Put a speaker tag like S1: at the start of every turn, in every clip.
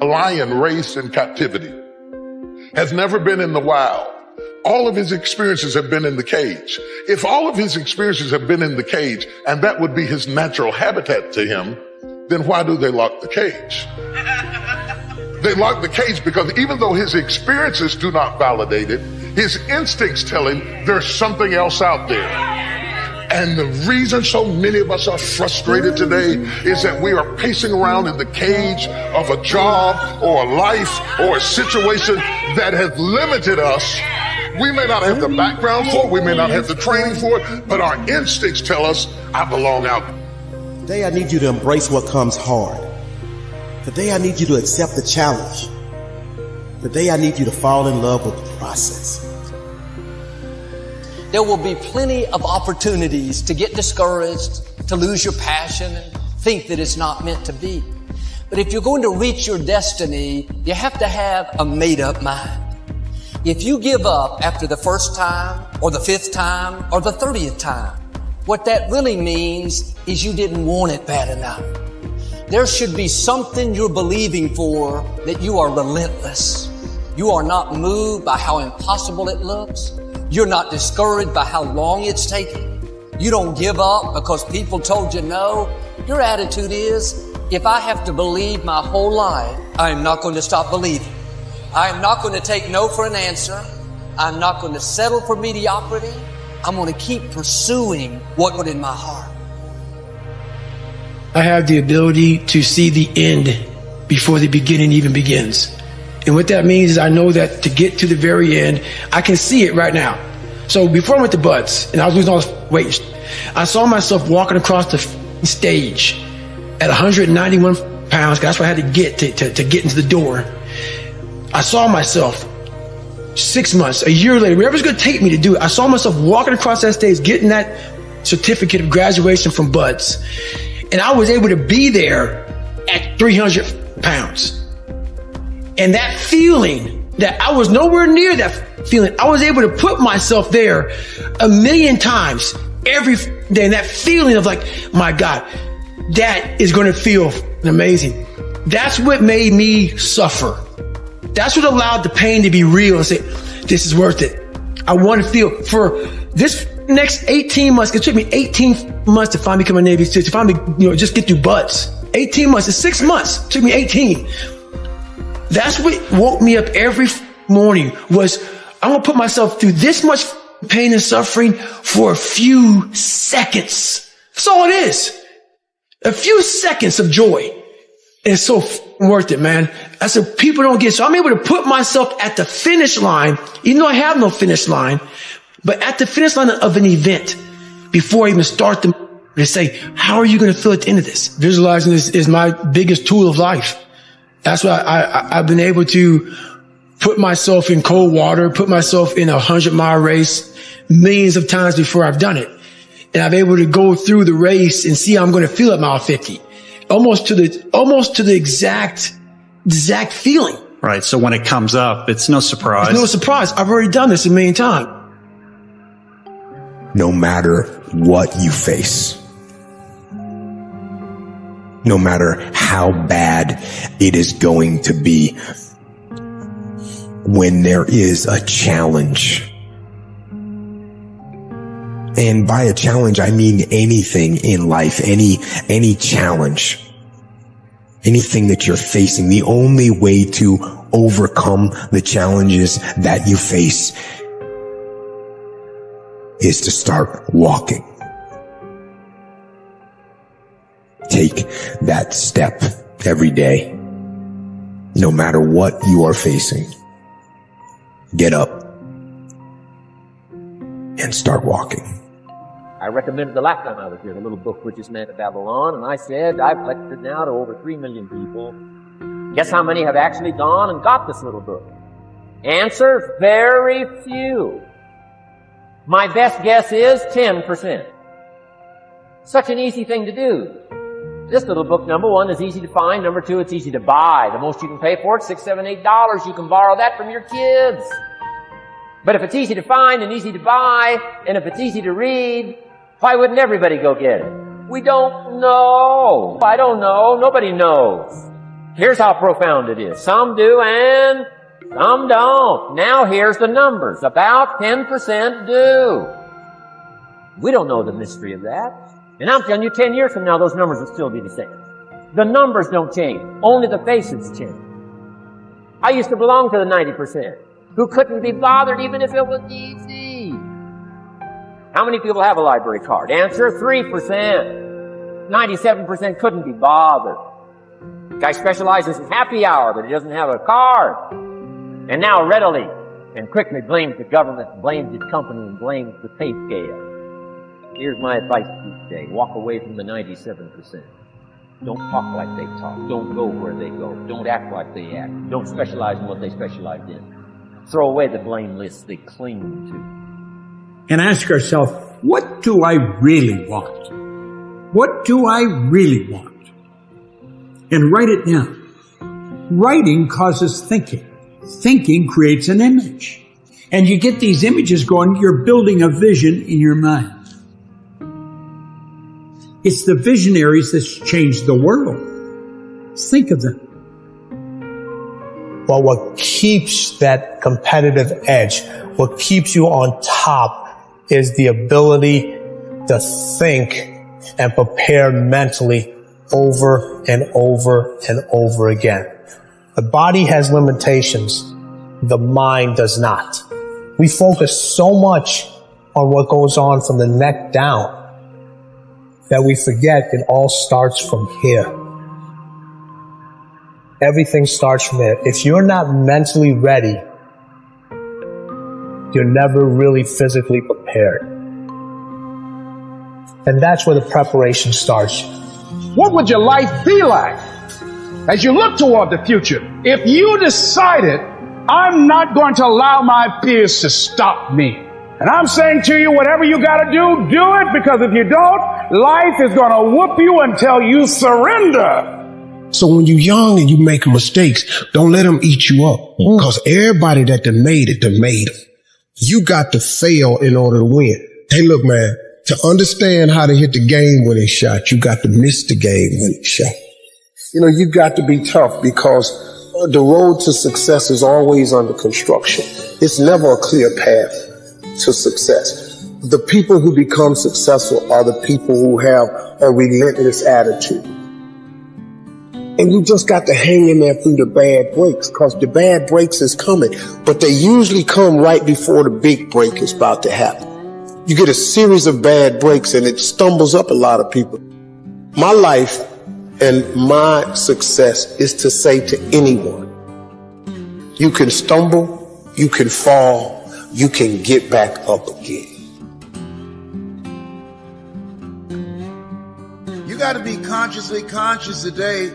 S1: lion raised in captivity, has never been in the wild. All of his experiences have been in the cage. If all of his experiences have been in the cage, and that would be his natural habitat to him, then why do they lock the cage? They lock the cage because even though his experiences do not validate it, his instincts tell him there's something else out there. And the reason so many of us are frustrated today is that we are pacing around in the cage of a job or a life or a situation that has limited us. We may not have the background for it, we may not have the training for it, but our instincts tell us, I belong out.
S2: Today I need you to embrace what comes hard. Today I need you to accept the challenge. Today I need you to fall in love with the process.
S3: There will be plenty of opportunities to get discouraged, to lose your passion, and think that it's not meant to be. But if you're going to reach your destiny, you have to have a made-up mind. If you give up after the first time, or the 5th time, or the 30th time, what that really means is you didn't want it bad enough. There should be something you're believing for that you are relentless. You are not moved by how impossible it looks. You're not discouraged by how long it's taken. You don't give up because people told you no. Your attitude is, if I have to believe my whole life, I am not going to stop believing. I am not going to take no for an answer. I'm not going to settle for mediocrity. I'm going to keep pursuing what's in my heart.
S4: I have the ability to see the end before the beginning even begins. And what that means is I know that to get to the very end, I can see it right now. So before I went to Butts and I was losing all this weight, I saw myself walking across the stage at 191 pounds. That's what I had to get to get into the door. I saw myself 6 months, a year later, wherever it's going to take me to do it. I saw myself walking across that stage, getting that certificate of graduation from Butts. And I was able to be there at 300 pounds. And that feeling that I was nowhere near that feeling, I was able to put myself there 1,000,000 times every day. And that feeling of like, my God, that is going to feel amazing. That's what made me suffer. That's what allowed the pain to be real and say, this is worth it. I want to feel for this next 18 months. It took me 18 months to finally become a Navy SEAL, to finally, just get through Butts. 18 months. It's 6 months. It took me 18. That's what woke me up every morning was I'm going to put myself through this much pain and suffering for a few seconds. That's all it is. A few seconds of joy. And it's so worth it, man. That's what people don't get. So I'm able to put myself at the finish line, even though I have no finish line, but at the finish line of an event before I even start to say, how are you going to feel at the end of this? Visualizing is my biggest tool of life. That's why I've been able to put myself in cold water, put myself in a 100-mile race millions of times before I've done it. And I'm able to go through the race and see how I'm going to feel at mile 50. Almost to the exact feeling.
S5: Right. So when it comes up, it's no surprise.
S4: It's no surprise. I've already done this 1,000,000 times.
S6: No matter what you face, no matter how bad it is going to be, when there is a challenge, and by a challenge, I mean anything in life, any challenge, anything that you're facing, the only way to overcome the challenges that you face is to start walking. Take that step every day, no matter what you are facing. Get up and start walking.
S7: I recommended the last time I was here, the little book, Richest Man of Babylon, and I said, I've collected it now to over 3 million people. Guess how many have actually gone and got this little book? Answer, very few. My best guess is 10%. Such an easy thing to do. This little book, number one, is easy to find. Number two, it's easy to buy. The most you can pay for it, $6, $7, $8. You can borrow that from your kids. But if it's easy to find and easy to buy, and if it's easy to read, why wouldn't everybody go get it? We don't know. I don't know. Nobody knows. Here's how profound it is. Some do and some don't. Now here's the numbers. About 10% do. We don't know the mystery of that. And I'm telling you, 10 years from now, those numbers will still be the same. The numbers don't change. Only the faces change. I used to belong to the 90% who couldn't be bothered even if it was easy. How many people have a library card? Answer, 3%. 97% couldn't be bothered. Guy specializes in happy hour, but he doesn't have a card. And now readily and quickly blames the government, blames his company, and blames the pay scale. Here's my advice to you today. Walk away from the 97%. Don't talk like they talk. Don't go where they go. Don't act like they act. Don't specialize in what they specialize in. Throw away the blame lists they cling to.
S8: And ask ourselves, what do I really want? What do I really want? And write it down. Writing causes thinking. Thinking creates an image. And you get these images going, you're building a vision in your mind. It's the visionaries that's changed the world. Think of them.
S2: But what keeps that competitive edge, what keeps you on top, is the ability to think and prepare mentally over and over and over again. The body has limitations. The mind does not. We focus so much on what goes on from the neck down that we forget it all starts from here. Everything starts from there. If you're not mentally ready, you're never really physically prepared. And that's where the preparation starts.
S9: What would your life be like as you look toward the future if you decided, I'm not going to allow my peers to stop me? And I'm saying to you, whatever you got to do it, because if you don't, life is going to whoop you until you surrender.
S10: So when you're young and you make mistakes, don't let them eat you up. Because everybody that done made it, done made them. You got to fail in order to win. Hey, look, man, to understand how to hit the game-winning shot, you got to miss the game-winning shot. You know, you got to be tough because the road to success is always under construction. It's never a clear path to success. The people who become successful are the people who have a relentless attitude. And you just got to hang in there through the bad breaks, because the bad breaks is coming, but they usually come right before the big break is about to happen. You get a series of bad breaks and it stumbles up a lot of people. My life and my success is to say to anyone, you can stumble, you can fall, you can get back up again.
S11: You got to be consciously conscious today,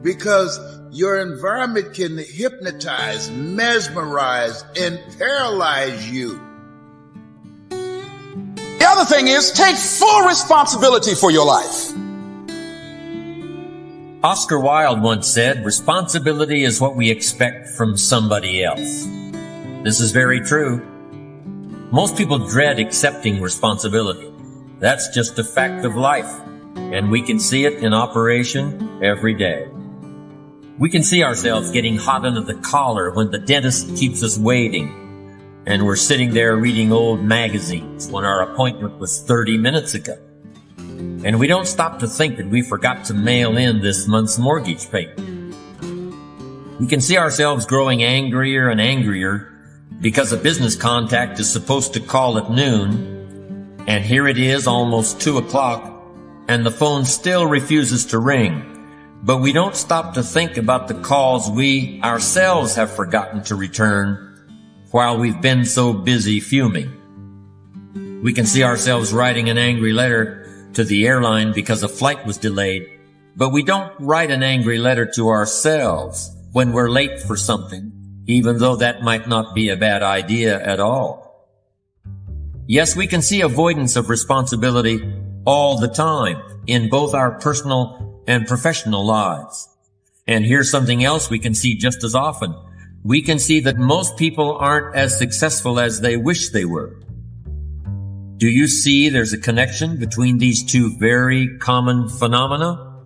S11: because your environment can hypnotize, mesmerize, and paralyze you.
S9: The other thing is, take full responsibility for your life.
S7: Oscar Wilde once said, responsibility is what we expect from somebody else. This is very true. Most people dread accepting responsibility. That's just a fact of life, and we can see it in operation every day. We can see ourselves getting hot under the collar when the dentist keeps us waiting, and we're sitting there reading old magazines when our appointment was 30 minutes ago. And we don't stop to think that we forgot to mail in this month's mortgage payment. We can see ourselves growing angrier and angrier because a business contact is supposed to call at noon, and here it is almost 2 o'clock, and the phone still refuses to ring. But we don't stop to think about the calls we ourselves have forgotten to return while we've been so busy fuming. We can see ourselves writing an angry letter to the airline because a flight was delayed, but we don't write an angry letter to ourselves when we're late for something, even though that might not be a bad idea at all. Yes, we can see avoidance of responsibility all the time in both our personal and professional lives. And here's something else we can see just as often. We can see that most people aren't as successful as they wish they were. Do you see there's a connection between these two very common phenomena?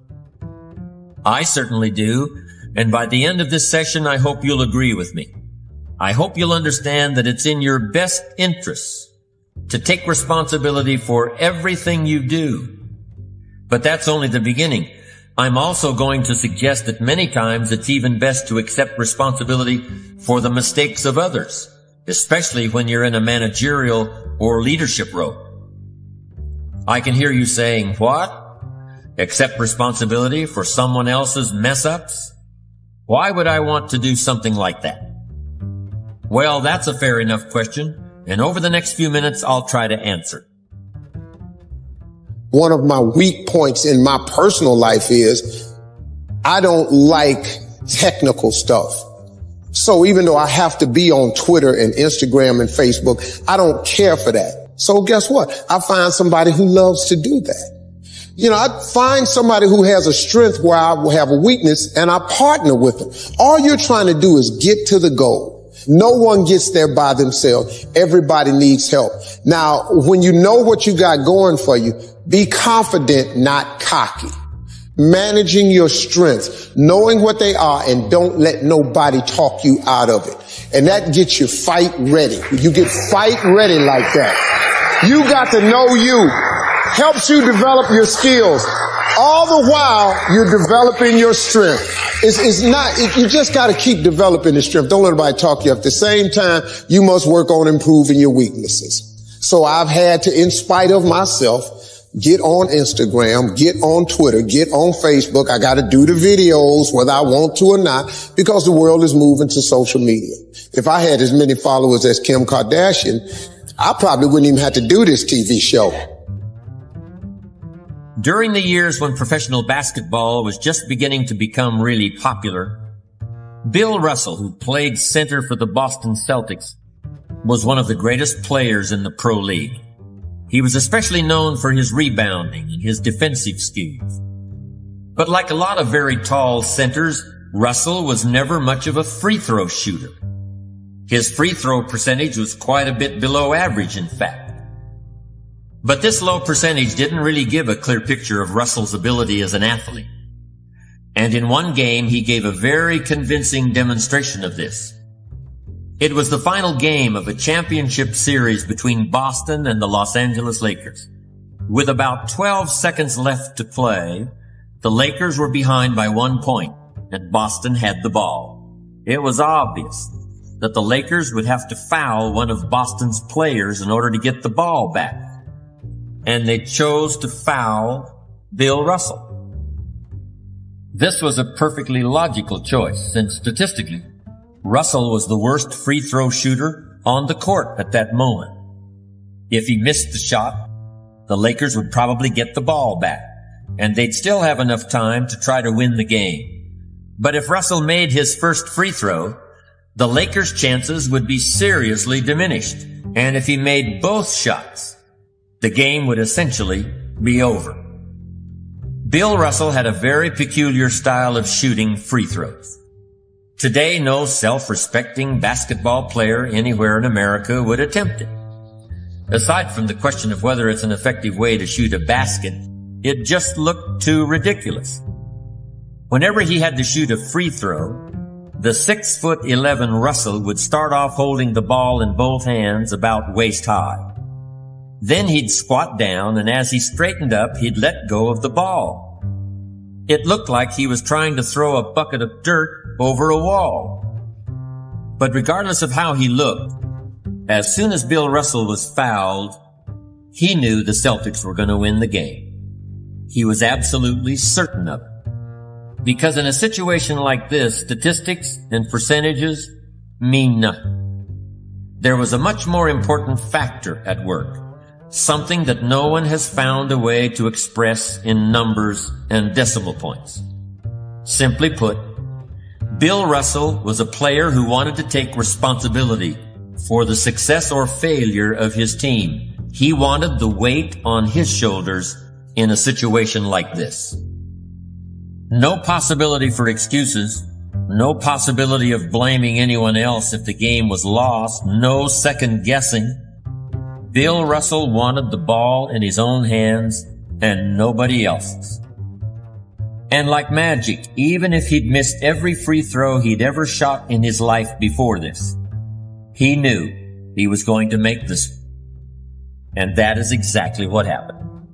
S7: I certainly do, And by the end of this session, I hope you'll agree with me. I hope you'll understand that it's in your best interests to take responsibility for everything you do. But that's only the beginning. I'm also going to suggest that many times it's even best to accept responsibility for the mistakes of others, especially when you're in a managerial or leadership role. I can hear you saying, what? Accept responsibility for someone else's mess-ups? Why would I want to do something like that? Well, that's a fair enough question, and over the next few minutes, I'll try to answer.
S10: One of my weak points in my personal life is I don't like technical stuff. So even though I have to be on Twitter and Instagram and Facebook, I don't care for that. So guess what? I find somebody who loves to do that. You know, I find somebody who has a strength where I will have a weakness, and I partner with them. All you're trying to do is get to the goal. No one gets there by themselves. Everybody needs help. Now, when you know what you got going for you, be confident, not cocky. Managing your strengths, knowing what they are, and don't let nobody talk you out of it. And that gets you fight ready. You get fight ready like that. You got to know you. Helps you develop your skills. All the while, you're developing your strength. You just got to keep developing the strength. Don't let anybody talk you up. At the same time, you must work on improving your weaknesses. So I've had to, in spite of myself, get on Instagram, get on Twitter, get on Facebook. I got to do the videos whether I want to or not, because the world is moving to social media. If I had as many followers as Kim Kardashian, I probably wouldn't even have to do this TV show.
S7: During the years when professional basketball was just beginning to become really popular, Bill Russell, who played center for the Boston Celtics, was one of the greatest players in the pro league. He was especially known for his rebounding and his defensive skills. But like a lot of very tall centers, Russell was never much of a free throw shooter. His free throw percentage was quite a bit below average, in fact. But this low percentage didn't really give a clear picture of Russell's ability as an athlete. And in one game, he gave a very convincing demonstration of this. It was the final game of a championship series between Boston and the Los Angeles Lakers. With about 12 seconds left to play, the Lakers were behind by 1 point, and Boston had the ball. It was obvious that the Lakers would have to foul one of Boston's players in order to get the ball back. And they chose to foul Bill Russell. This was a perfectly logical choice, since statistically, Russell was the worst free throw shooter on the court at that moment. If he missed the shot, the Lakers would probably get the ball back, and they'd still have enough time to try to win the game. But if Russell made his first free throw, the Lakers' chances would be seriously diminished. And if he made both shots, the game would essentially be over. Bill Russell had a very peculiar style of shooting free throws. Today, no self-respecting basketball player anywhere in America would attempt it. Aside from the question of whether it's an effective way to shoot a basket, it just looked too ridiculous. Whenever he had to shoot a free throw, the 6'11" Russell would start off holding the ball in both hands about waist high. Then he'd squat down, and as he straightened up, he'd let go of the ball. It looked like he was trying to throw a bucket of dirt over a wall. But regardless of how he looked, as soon as Bill Russell was fouled, he knew the Celtics were going to win the game. He was absolutely certain of it. Because in a situation like this, statistics and percentages mean nothing. There was a much more important factor at work. Something that no one has found a way to express in numbers and decimal points. Simply put, Bill Russell was a player who wanted to take responsibility for the success or failure of his team. He wanted the weight on his shoulders in a situation like this. No possibility for excuses, no possibility of blaming anyone else if the game was lost, no second guessing. Bill Russell wanted the ball in his own hands and nobody else's. And like magic, even if he'd missed every free throw he'd ever shot in his life before this, he knew he was going to make this. And that is exactly what happened.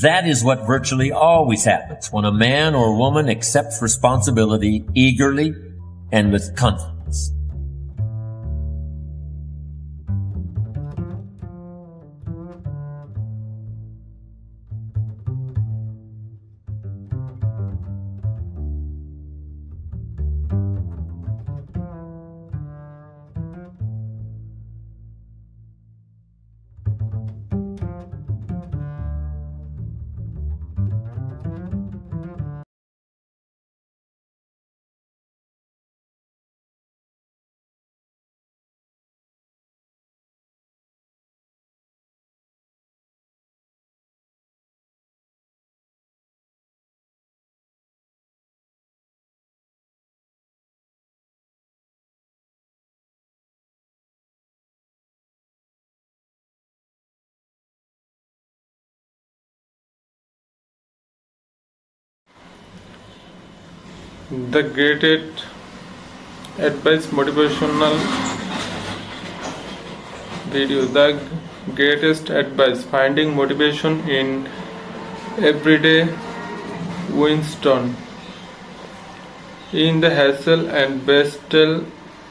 S7: That is what virtually always happens when a man or woman accepts responsibility eagerly and with confidence.
S12: The Greatest Advice Motivational video. The Greatest Advice: Finding Motivation in Everyday Winston. In the hustle and bustle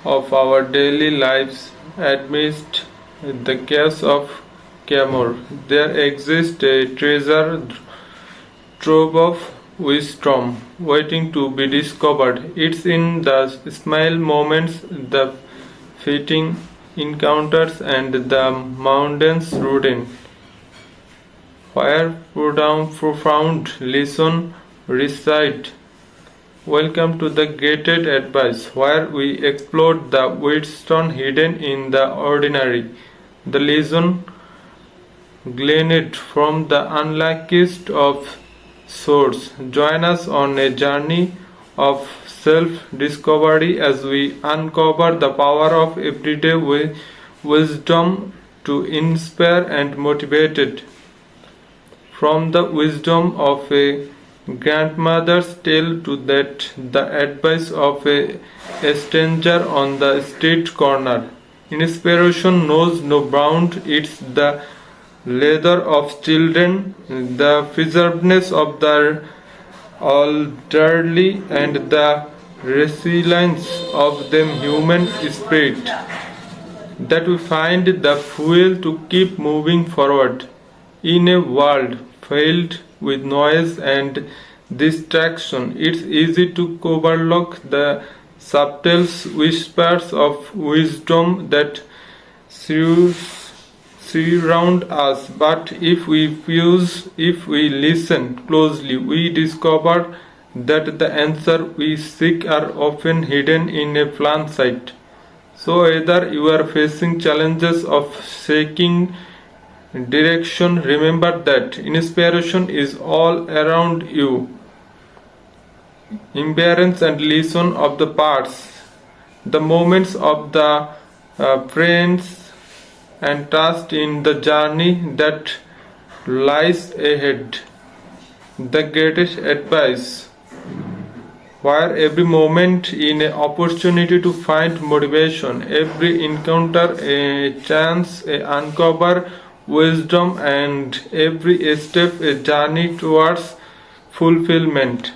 S12: of our daily lives, amidst the chaos of clamor, there exists a treasure trove of wisdom waiting to be discovered. It's in the small moments, the fleeting encounters, and the mountain's routine where profound lesson reside. Welcome to the Greatest Advice, where we explore the wisdom hidden in the ordinary, the lesson gleaned from the unluckiest of source. Join us on a journey of self-discovery as we uncover the power of everyday wisdom to inspire and motivate it. From the wisdom of a grandmother's tale to the advice of a stranger on the street corner, inspiration knows no bound. It's the leather of children, the preservedness of the elderly, and the resilience of the human spirit that we find the fuel to keep moving forward. In a world filled with noise and distraction, it's easy to overlook the subtle whispers of wisdom that surround us, but if we listen closely, we discover that the answer we seek are often hidden in a plain sight. So whether you are facing challenges of seeking direction, remember that inspiration is all around you. Embrace and listen of the parts, the moments of the friends, and trust in the journey that lies ahead. The Greatest Advice, where every moment is an opportunity to find motivation, every encounter a chance to uncover wisdom, and every step a journey towards fulfillment.